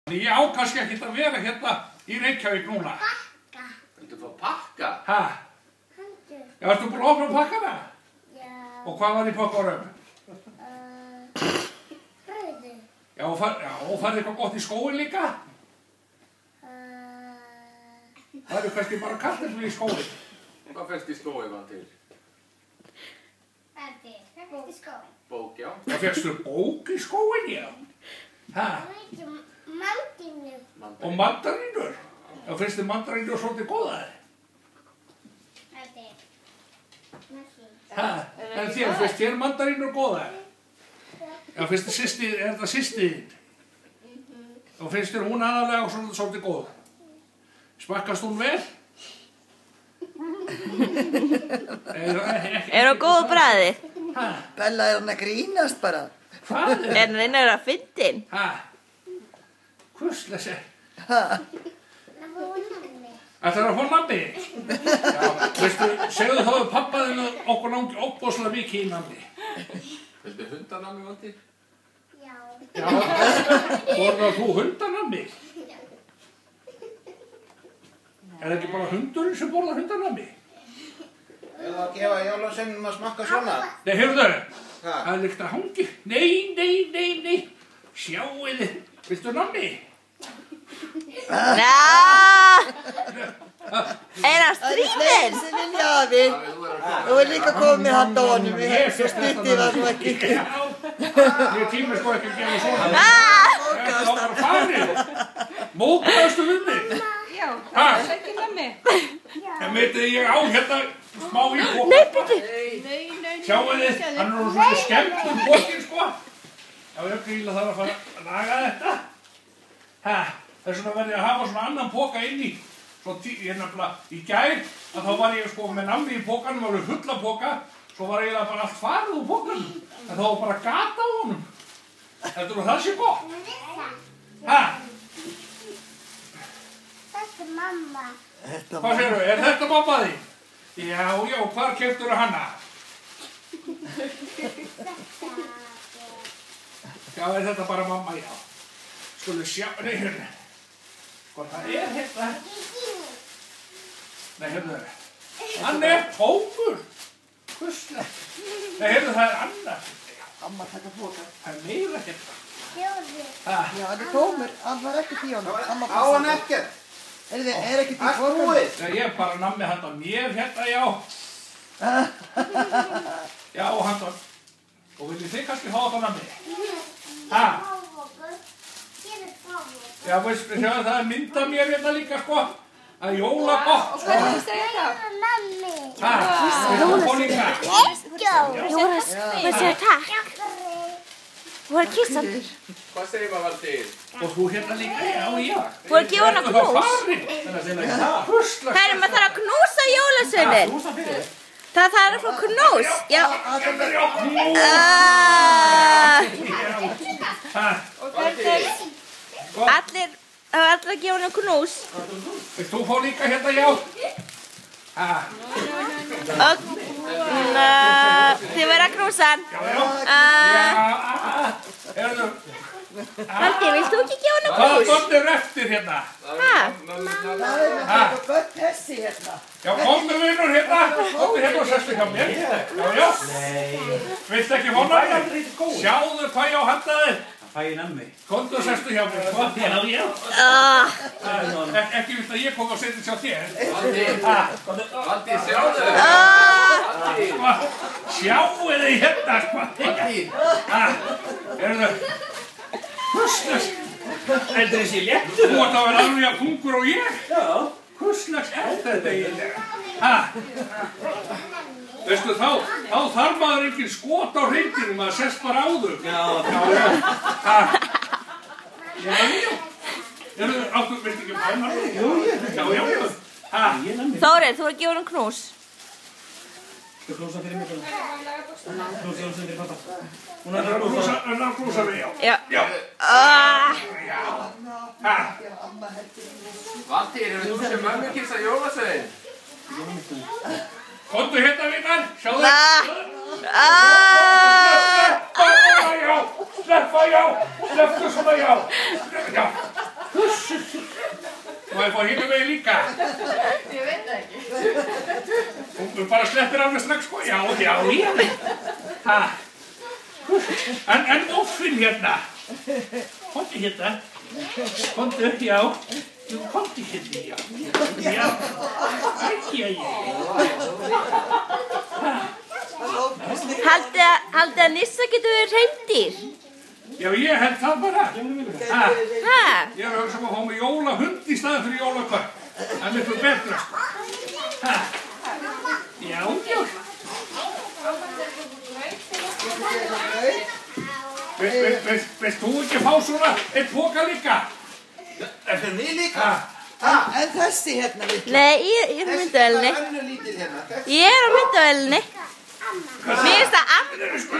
Ég á kannski ekkert að vera hérna í Reykjavík núna. Pakka. Viltu fá pakka? Hæ? Handur. Já, ertu búin að opna pakkana? Já. Og hvað var í pakkarum? Rauðu. Já, og færði eitthvað gott í skóin líka? Það eru kannski bara kartöflur í skóin. Hvað fyrst í skói var til? Hvað fyrst í skóin? Bók, já. Það fyrstu bók í skóin, já. Hæ? Mandarínur. Og mandarínur? Já, fyrstu mandarínur svolítið góðar. Hæ? En þér, fyrst þér mandarínur góðar? Já, fyrstu systir, er það systirinn? Og finnst þér hún aðalega svolítið góð? Smakkast hún vel? Er hún góð bragði? Hæ? Bella, er hann að grínast bara? Hvað er? Er hann að fyndin? Hæ? Hvuslega sér? Það var nammi. Ætlar að fá nammi? Já, veistu, segðu þá að pappaðinu okkur langi óbúslega mikið í nammi. Viltu hundanami vanti? Já. Já, borðar þú hundanammi? Er ekki bara hundurinn sem borðar hundanammi? Eða að gefa jólasveinum að smakka svona? Nei, heyrðu, Ha? það er líkt að hangi. Nei. Sjáuði, viltu nammi? Er hann stríðinn? Sem vilja að við. Þú er líka komið hann á honum. Svo stuttið var svo ekki. Já, ég tími sko ekki að gefa svona. Þetta var bara farið. Mókaðastu við mig. Já, það er ekki nammi. En veitir ég á hérna smá í póka. Nei. Sjáuði, hann er svona skemmt pókin sko. Já, ég gríla þarf að fara að laga þetta. Þess vegna verði að hafa svona annan póka inn í. Svo ég nefnilega í gær að þá var ég sko með nammi í pókanum, það var fulla póka. Svo var ég bara allt farið úr pókanum. En þá var bara gata á honum. Heldur þú það sé gott? Þetta er mamma. Hvað segirðu, er þetta mamma þín? Já, hvar keyptirðu hana? Já, er þetta bara mamma, já. Skulum sjá, nei, hérna. Hvað það er hérna? Nei, hérna. Hann er tómur. Hvuslega. Nei, hérna, það er annar. Amma taka póka. Það er meira hérna. Fjóri. Já, þetta er tómur. Hann var ekkert í honum. Amma Á hann ekkert? Er ekkert í Allt pókan? búið? Nei, ég er bara nammi handa mér hérna, já. Já, handa. Og viljið þið kannski hafa þetta nammi? Páfókur. Hér er páfókur. Já, veistu, það er mynd af mér hérna líka, sko. Það er jóla gott, sko. Hvað segir það? Það er nammi. Veistu, það fór líka. Hvað segir takk? Þú var að kissa hann. Hvað segir maður var til? Og þú hérna líka, já. Þú var að gefa hann að knús. Hvuslega. Herri, maður þarf að knúsa jólasveinin. Það þarf að fá knús. Já. Og hvernig? Allir að gefa hann að knús. Veist, þú fór líka hérna, já. Þið verða að knúsa hann. Herðu. Valdi, vilt þú ekki gefa hann að Hvaða knús? börn er eftir hérna? Það er með börn þessi hérna. Já, komdu vinur hérna. Komdu hérna og sestu hjá mér. Já. Vilt ekki hóna mér? Sjáðu hvað ég á handa þér. Fæ ég nammi? Komdu og sestu hjá mér, sko. Já. Ekki vilt að ég kom og setja sjá þér. Valdi, sjáðu! Valdi! Sjáu þið hérna, sko. Herðu. Hvusslags. Er þessi léttur? Þú ætti að vera alveg að þungur og ég. Já. Hvusslags er þetta eiginlega? Veistu, þá þarf maður engin skot á hreindýrum, maður sest bara á þau. Já. Já. Áttu, veistu ekki hvað hann? Jú, Já. Þórið, þú er að gefa hann knús. Þú knúsa fyrir mig bara. Knúsa fyrir pappa. Hún Það er er að knúsa. að knúsa mig, já. Já. Valdi, hefur þú sem mömmu kissa jólasvein? Komdu hérna, vinnar, sjáðu. Ah! Sleppa, já. Slepptu svona, já. Og ég fór hinum megin líka. Ég veit það ekki. Hún bara sleppir alveg strax sko. Já. Ha. En Muffin hérna. Komdu hérna. Komdu, já. Jú, komdu hérna, já. Já. Haldið að Nissa getur verið hreindýr? Já, ég held það bara. Hæ? Ég er að hugsa að fá mig jólahund í staðinn fyrir jólaköpp. Það er miklu betra, sko. Ha. Já. Veist þú ekki fá svona eitt póka líka? Er fyrir mig líka? En þessi hérna litla. Nei, ég er á myndavélinni. Hvað er önnur lítil hérna? Ég er á myndavélinni. Mér finnst að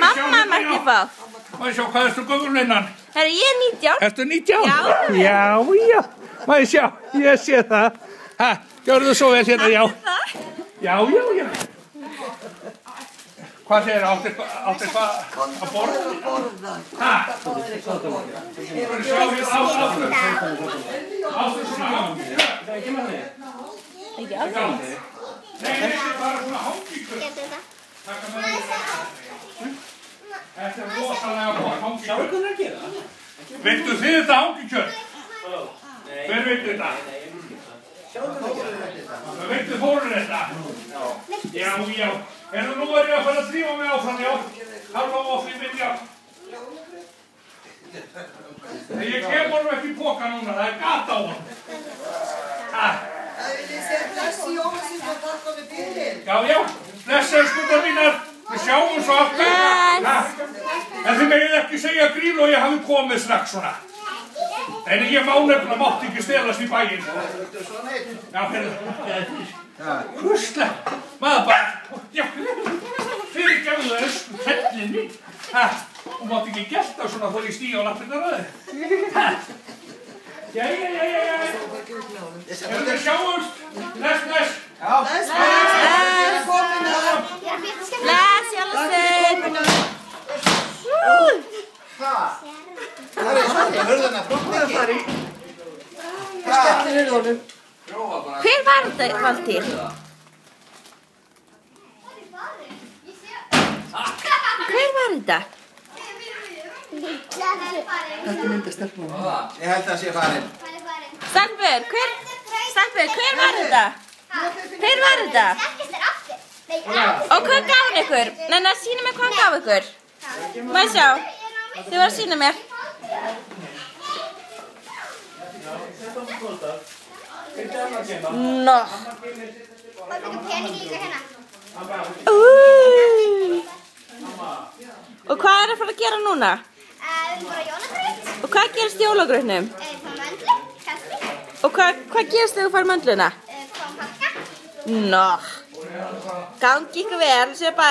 mamma mætti fá. Má ég sjá, hvað ertu gömul innan? Herra, ég er 19. Ertu 19? Já. Já. Má ég sjá, ég sé það. Ha, gjörðu svo vel hérna, já. Já. Hvað segir það? Áttu eitthvað að borða? Ha? Ég var að sjá hérna áttu svona gangi. Ekki alveg. Nei, bara svona hangíkur. Þetta er rosalega gott hangikjöt. Sjáu hvað það er að gera? Veitu þið þetta hangikjöt? Hver veitu þetta? Veitu fórur þetta? Já. En nú er ég að fara að drífa mig áfram, já. Halva áfram minn, já. Ég kem honum ekki í poka núna, það er gata á honum. Það vil ég segja bless í jólasinn og takk fyrir bílinn. Já. Blessaðu skundar mínar. Við sjáum svo aftur. En þið megið ekki segja grín og ég hafi komið strax svona. En ég má nefnilega mátti ekki stelast í bæinn. Já, husla. Maður bara, já, fyrirgefðu það hellin mín. Hún mátti ekki gelta svona þó ég stíga á lappirnar að þið. Jæja. Við sjáumst. Bless. Bless. Bless, Jólasveinn. Það er svona, hörðuna flott ekki. Hver var þetta, Valtýr? Hver var þetta? Ég held að sé farin. Stelpur, hver var þetta? Hver var þetta? Og hvað gaf hann ykkur? Nenna, sýna mér hvað hann gaf ykkur. Má ég sjá? Þið voru að sýna mér. Nó. Og hvað er að fara að gera núna? Og hvað gerist í jólagrautnum? Og hvað gerist þegar þú fær möndluna? Nó. Gangi ykkur vel, sér bæ.